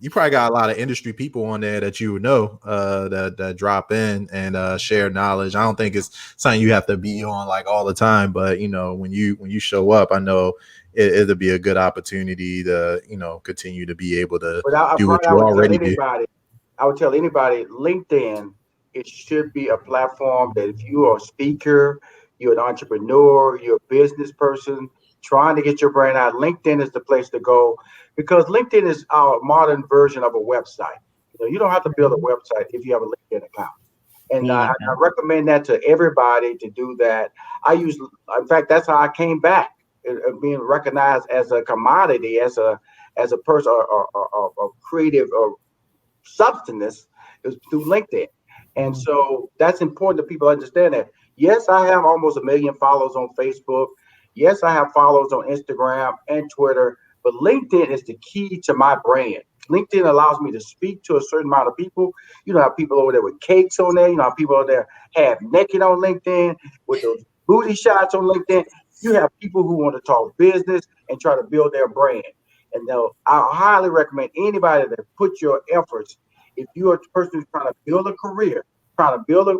You probably got a lot of industry people on there that you would know that drop in and share knowledge. I don't think it's something you have to be on like all the time, but when you show up, I know it'll be a good opportunity to continue to be able to do what you already do. I would tell anybody, LinkedIn, it should be a platform that if you are a speaker, you're an entrepreneur, you're a business person trying to get your brand out, LinkedIn is the place to go, because LinkedIn is our modern version of a website. You don't have to build a website if you have a LinkedIn account. And I recommend that to everybody to do that. In fact, that's how I came back, being recognized as a commodity, as a person or creative or substance is through LinkedIn. And so that's important that people understand that Yes, I have almost 1 million followers on Facebook. Yes, I have followers on Instagram and Twitter, but LinkedIn is the key to my brand. LinkedIn allows me to speak to a certain amount of people. You know how people over there with cakes on there. You know how people over there have naked on LinkedIn with those booty shots on LinkedIn. You have people who want to talk business and try to build their brand. And I highly recommend anybody that put your efforts. If you're a person who's trying to build a career, trying to build a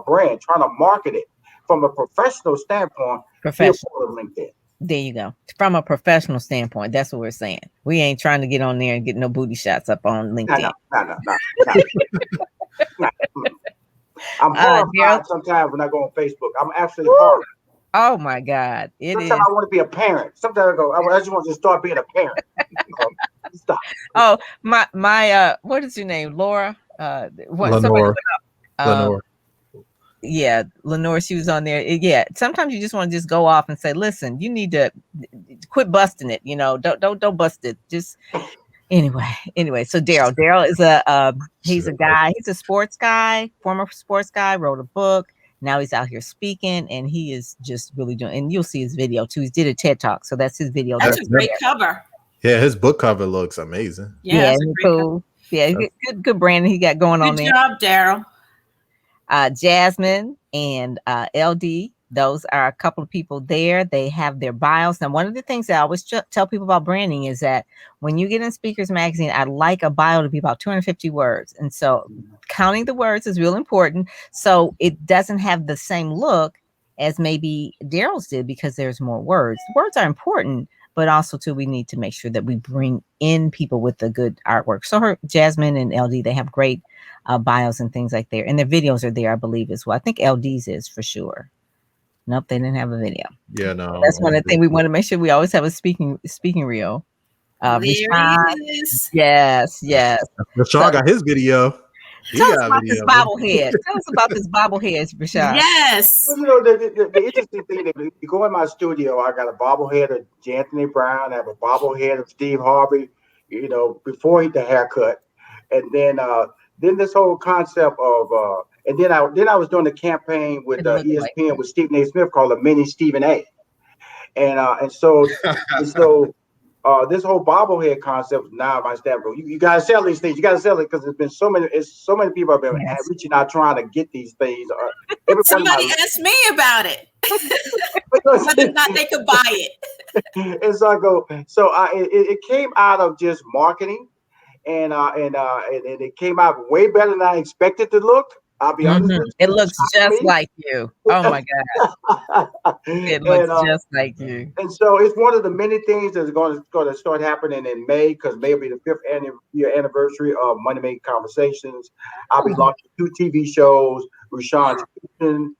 brand, trying to market it from a professional standpoint, be a part of LinkedIn. There you go. From a professional standpoint, that's what we're saying. We ain't trying to get on there and get no booty shots up on LinkedIn. No. I'm horrified sometimes when I go on Facebook. I'm absolutely horrified. Oh my God. Sometimes I want to be a parent. Sometimes I go, I just want to start being a parent. Stop. Oh, my what is your name? Laura? Lenore. Lenore. Yeah, Lenore, she was on there. Yeah, sometimes you just want to just go off and say, listen, you need to quit busting it. You know, don't bust it. Just anyway. So Daryl is he's a guy. He's a sports guy, former sports guy. Wrote a book. Now he's out here speaking, and he is just really doing. And you'll see his video too. He did a TED Talk, so that's his video. That's a great cover. Yeah, his book cover looks amazing. Yeah, cool. Yeah, good branding he got going on there. Good job, Daryl. Jasmine and LD, those are a couple of people there. They have their bios. Now, one of the things that I always tell people about branding is that when you get in Speakers Magazine, I like a bio to be about 250 words. And so counting the words is real important. So it doesn't have the same look as maybe Daryl's did because there's more words. Words are important, but also too, we need to make sure that we bring in people with the good artwork. So Jasmine and LD, they have great bios and things like that. And their videos are there, I believe, as well. I think LD's is for sure. Nope, they didn't have a video. Yeah, no. That's one of the things we want to make sure we always have a speaking reel. Yes. Rashawn got his video. Tell us about this bobblehead. Tell us about this bobblehead, Rashawn. Yes. Well, you know, the interesting thing that you go in my studio, I got a bobblehead of Anthony Brown. I have a bobblehead of Steve Harvey, you know, before he had the haircut. And then this whole concept of and then I was doing a campaign with ESPN with Stephen A. Smith called a mini Stephen A. And so this whole bobblehead concept now my staff go, you gotta sell these things, you gotta sell it because there's been so many people have been reaching out trying to get these things. Somebody asked me about it. Whether or not they could buy it. And so I go, it came out of just marketing. And it came out way better than I expected to look. I'll be honest with you. It looks just like you. Oh my God. It looks just like you. And so it's one of the many things that's going to start happening in May, because May will be the 5th year anniversary of Money Making Conversations. I'll be launching 2 TV shows, Rushion McDonald.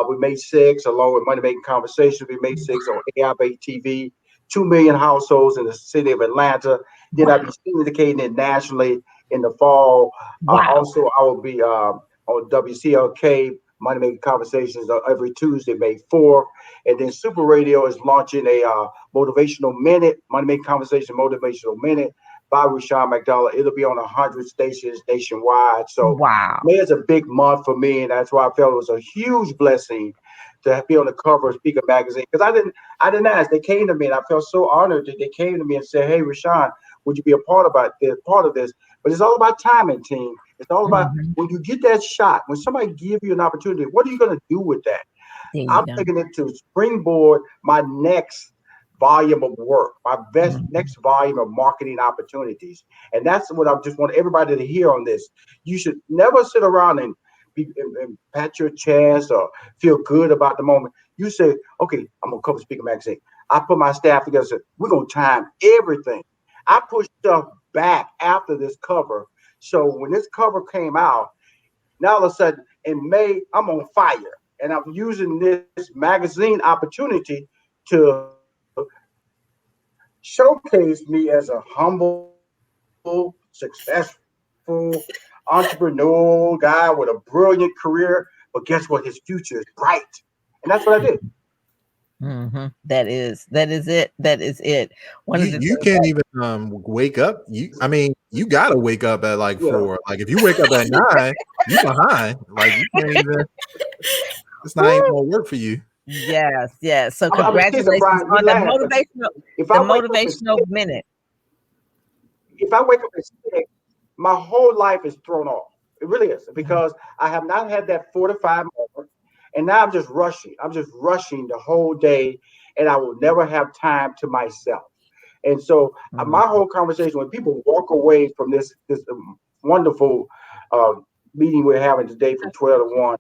We made 6, along with Money Making Conversations. We made 6 on AI-based TV. 2 million households in the city of Atlanta. Then I'll be syndicating it nationally in the fall. Also, I will be on WCLK Money Making Conversations every Tuesday, May 4th. And then Super Radio is launching a motivational minute, Money Making Conversation motivational minute by Rushion McDonald. It'll be on 100 stations nationwide. So May is a big month for me, and that's why I felt it was a huge blessing to be on the cover of Speaker Magazine, because I didn't ask. They came to me, and I felt so honored that they came to me and said, "Hey, Rushion, would you be a part of this?" But it's all about timing, team. It's all about when you get that shot, when somebody give you an opportunity, what are you going to do with that? I'm taking it to springboard my next volume of work, my next volume of marketing opportunities, and that's what I just want everybody to hear on this. You should never sit around and pat your chest or feel good about the moment. You say, okay, I'm gonna cover Speaker Magazine. I put my staff together and said, we're gonna time everything. I pushed stuff back after this cover. So when this cover came out, now all of a sudden in May, I'm on fire. And I'm using this magazine opportunity to showcase me as a humble, successful, entrepreneurial guy with a brilliant career, but guess what? His future is bright, and that's what I did. That is it. That is it. You can't even wake up. You gotta wake up at 4. Like if you wake up at 9, you behind. Like you can't even. It's not even gonna work for you. Yes, yes. So I'm a kid, congratulations Brian. You on the laugh. If I wake up at motivational minute. if I wake up at 6, my whole life is thrown off. It really is because I have not had that 4 to 5 moment, and now I'm just rushing. I'm just rushing the whole day, and I will never have time to myself. And so my whole conversation when people walk away from this wonderful uh, meeting we're having today from 12 to 1,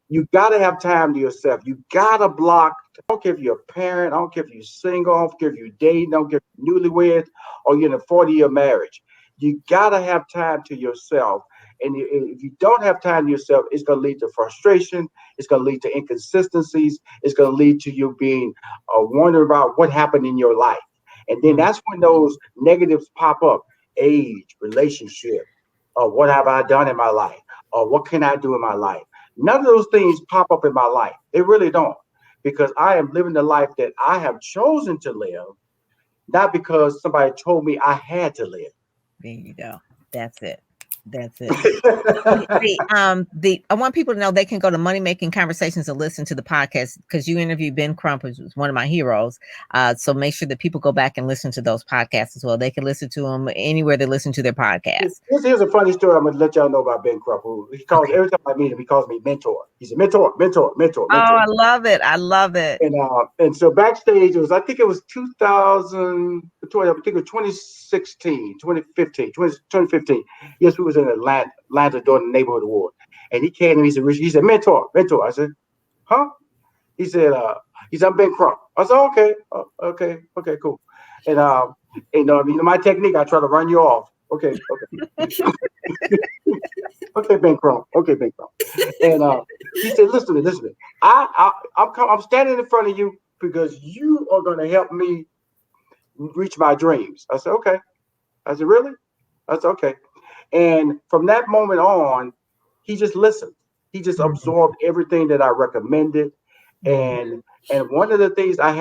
you got to have time to yourself. You got to block. I don't care if you're a parent. I don't care if you're single. I don't care if you're dating. I don't care if you're newlywed or you're in a 40-year marriage. You got to have time to yourself. And if you don't have time to yourself, it's going to lead to frustration. It's going to lead to inconsistencies. It's going to lead to you being wondering about what happened in your life. And then that's when those negatives pop up. Age, relationship, what have I done in my life? Or what can I do in my life? None of those things pop up in my life. They really don't. Because I am living the life that I have chosen to live, not because somebody told me I had to live. There you go. That's it. That's it. I want people to know they can go to Money Making Conversations and listen to the podcast because you interviewed Ben Crump, who's one of my heroes. So make sure that people go back and listen to those podcasts as well. They can listen to them anywhere they listen to their podcasts. Here's a funny story I'm going to let y'all know about Ben Crump. Every time I meet him, he calls me mentor. He's a mentor. Oh, I love it. I love it. And so backstage, I think it was 2016, 2015. Yes, we was in Atlanta doing the neighborhood award. And he came and he said, mentor. I said, huh? He said, I'm Ben Crump. I said, okay, cool. And my technique, I try to run you off. Okay. Okay, Ben Crump. And he said, listen to me. I'm standing in front of you because you are going to help me reach my dreams. I said, okay. I said, really? I said, okay. And from that moment on, he just listened. He just absorbed everything that I recommended. And one of the things I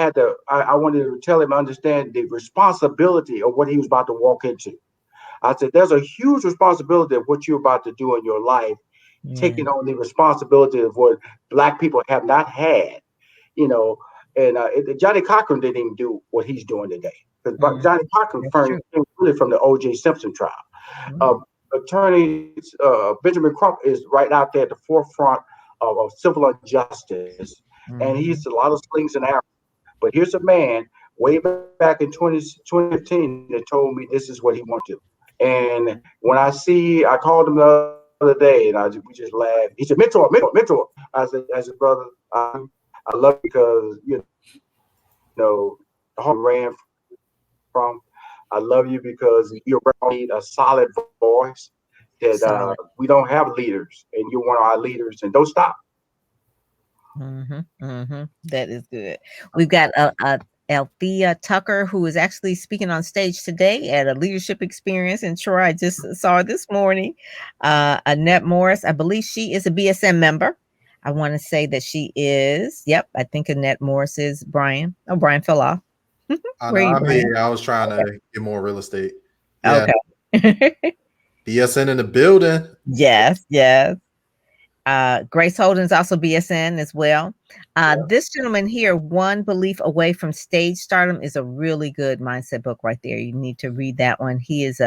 wanted to tell him, understand the responsibility of what he was about to walk into. I said, there's a huge responsibility of what you're about to do in your life, taking on the responsibility of what Black people have not had, and Johnny Cochran didn't even do what he's doing today. Because Johnny Cochran came really from the O.J. Simpson trial. Attorney Benjamin Crump is right out there at the forefront of civil injustice. And he's a lot of slings and arrows. But here's a man way back in 2015 that told me this is what he wanted to do. And when I called him the other day and we just laughed. He said, mentor. I said, brother, I love you because, the home ran from. I love you because you're a solid voice that we don't have leaders and you're one of our leaders and don't stop. That is good. We've got Althea Tucker, who is actually speaking on stage today at a leadership experience in Troy. I just saw her this morning. Annette Morris, I believe she is a BSM member. I want to say that she is. Yep, I think Annette Morris is Brian. Oh, Brian fell off. I'm here. I was trying to get more real estate. Yeah. Okay. BSN in the building. Yes. Grace Holden's also BSN as well. This gentleman here, One Belief Away from Stage Stardom, is a really good mindset book right there. You need to read that one. He is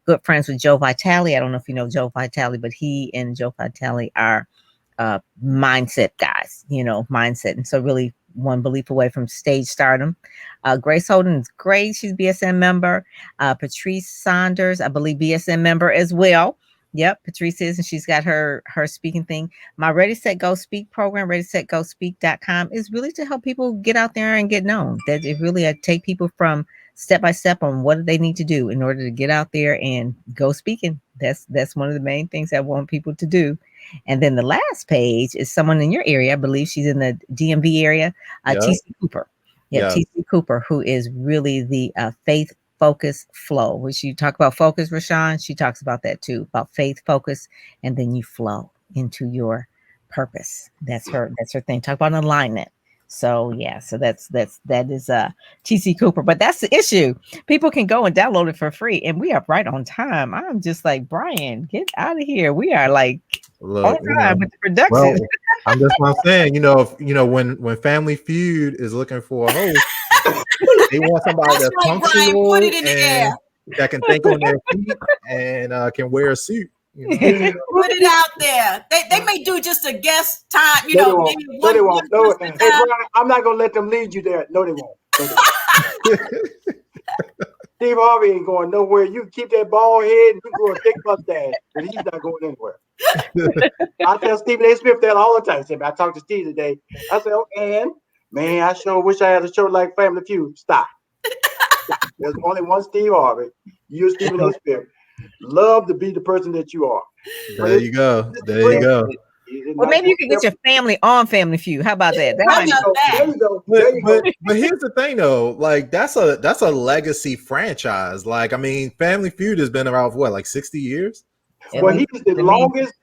good friends with Joe Vitale. I don't know if you know Joe Vitale, but he and Joe Vitale are mindset guys, mindset. And so really One Belief Away from Stage Stardom. Grace Holden is great. She's a BSN member. Patrice Saunders, I believe BSN member as well. Yep, Patrice is, and she's got her speaking thing. My Ready, Set, Go Speak program, readysetgospeak.com, is really to help people get out there and get known. That it really take people from step by step on what they need to do in order to get out there and go speaking. That's one of the main things I want people to do. And then the last page is someone in your area. I believe she's in the DMV area, TC Cooper. TC Cooper, who is really the faith focus flow, which you talk about focus, Rushion. She talks about that too, about faith focus, and then you flow into your purpose. That's her thing. Talk about alignment. So that is TC Cooper. But that's the issue. People can go and download it for free, and we are right on time. I'm just like, Brian, get out of here. We are like Look, with the production. well, I'm just what I'm saying. When Family Feud is looking for a host, they want somebody That's that's right, Brian. punctual Put it in the and air. that can think on their feet and can wear a suit. Put it out there. They may do just a guest time, No, they won't. maybe No, they one won't. No, person hey, at a time. Brian, I'm not gonna let them lead you there. No, they won't. No, they won't. Steve Harvey ain't going nowhere. You keep that bald head and you grow a thick mustache, but he's not going anywhere. I tell Stephen A. Smith that all the time. I talked to Steve today. I said, okay, man, I sure wish I had a show like Family Feud. Stop. There's only one Steve Harvey. You're Stephen A. Smith. Love to be the person that you are. There you go. There you go. Well, maybe you can get your family on Family Feud. How about that? How about that? There you go. There you go. But here's the thing, though. Like that's a legacy franchise. Like, I mean, Family Feud has been around for what, like 60 years? Well, he's the longest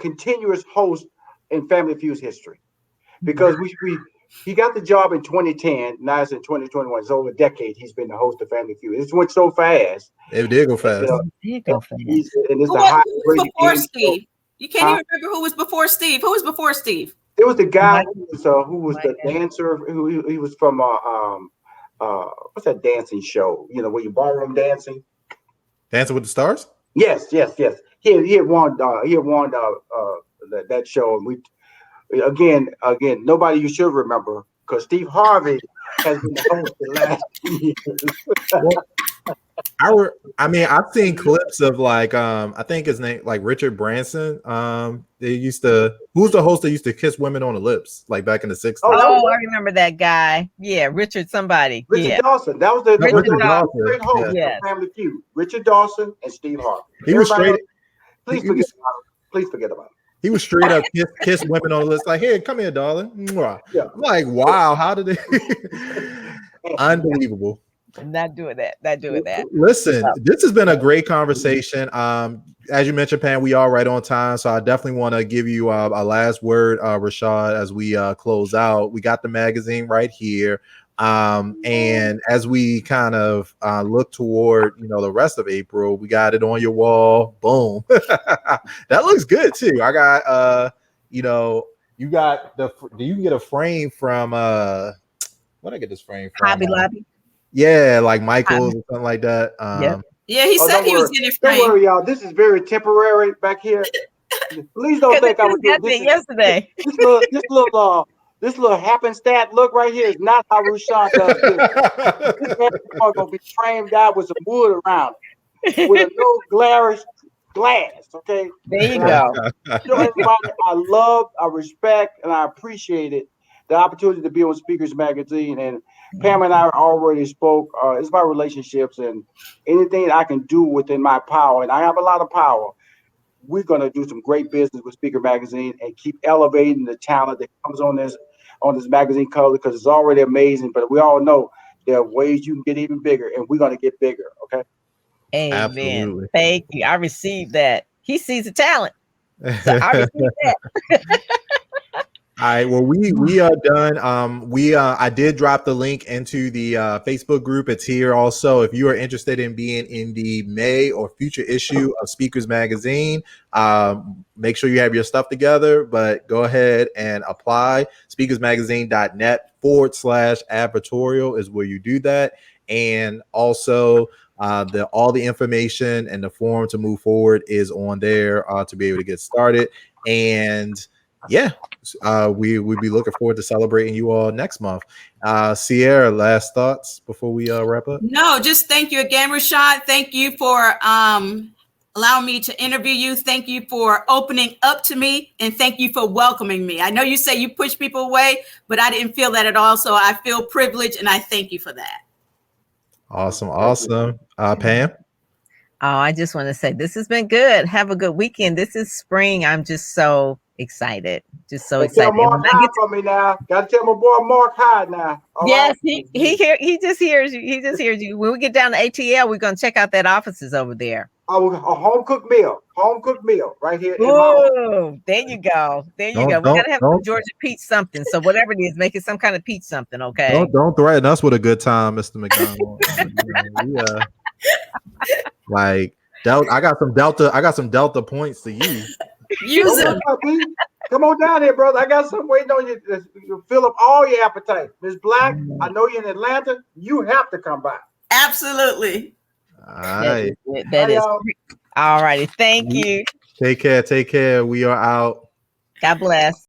continuous host in Family Feud's history because he got the job in 2010. Now it's in 2021. It's over a decade he's been the host of Family Feud. It went so fast. It did go fast. And it's Who the highest was rated before game Steve? show. You can't even remember who was before Steve. Who was before Steve? It was the guy who was the dancer. Who he was from what's that dancing show? Where you ballroom dancing. Dancing with the Stars. Yes. He had won that show, and we again nobody you should remember because Steve Harvey has been the host the last 2 years. I've seen clips of like I think his name like Richard Branson. Who's the host that used to kiss women on the lips like back in the 60s? Oh, I remember that guy. Yeah, Richard somebody. Richard Dawson. That was the Richard Dawson. Great host of Family Feud. Richard Dawson and Steve Harvey. He was straight. Please forget about him. He was straight up kiss women on the lips like, hey, come here, darling. Yeah. I'm like, wow, how did they? Unbelievable. Not doing that. Listen, this has been a great conversation. As you mentioned, Pam, we are right on time, so I definitely want to give you a last word, Rashad, as we close out. We got the magazine right here, and as we kind of look toward the rest of April, we got it on your wall. Boom, that looks good too. I got you got you can get a frame from what I get this frame from? Hobby Lobby. Yeah, like Michael's or something like that. Yeah, he said he was getting framed. Don't worry, y'all. This is very temporary back here. Please don't think I was doing this yesterday. This little happenstance look right here is not how Rushion does this. This man is gonna be framed out with some wood around it, with a no glarish glass. Okay. There you go. Everybody, I love, I respect, and I appreciate it. The opportunity to be on Speakers Magazine, and Pam and I already spoke. It's about relationships and anything I can do within my power, and I have a lot of power. We're going to do some great business with Speaker Magazine and keep elevating the talent that comes on this magazine cover because it's already amazing. But we all know there are ways you can get even bigger, and we're going to get bigger. Okay. Amen. Absolutely. Thank you. I received that. He sees the talent. So I received that. All right. Well, we are done. I did drop the link into the Facebook group. It's here also. If you are interested in being in the May or future issue of Speakers Magazine, make sure you have your stuff together. But go ahead and apply. Speakersmagazine.net/advertorial is where you do that, and also all the information and the form to move forward is on there to be able to get started. And yeah, we'd be looking forward to celebrating you all next month. Cier, last thoughts before we wrap up? No, just thank you again, Rashad. Thank you for allowing me to interview you. Thank you for opening up to me, and thank you for welcoming me. I know you say you push people away, but I didn't feel that at all. So I feel privileged, and I thank you for that. Awesome. Pam? Oh, I just want to say this has been good. Have a good weekend. This is spring. I'm just so excited. Just so excited. Tell Mark Hyde for me now. Got to tell my boy Mark Hyde now. Yes, right? he just hears you. He just hears you. When we get down to ATL, we're gonna check out that offices over there. Oh, a home cooked meal right here. Oh, there you go. We gotta have some Georgia peach something. So whatever it is, make it some kind of peach something. Okay. Don't threaten us with a good time, Mr. McDonald. Like I got some Delta points to use. Use Don't it. worry about me. Come on down here, brother. I got something waiting on you to fill up all your appetite. Ms. Black, I know you're in Atlanta. You have to come by. Absolutely. All right. That is y'all. all righty. Thank you. Take care. Take care. We are out. God bless.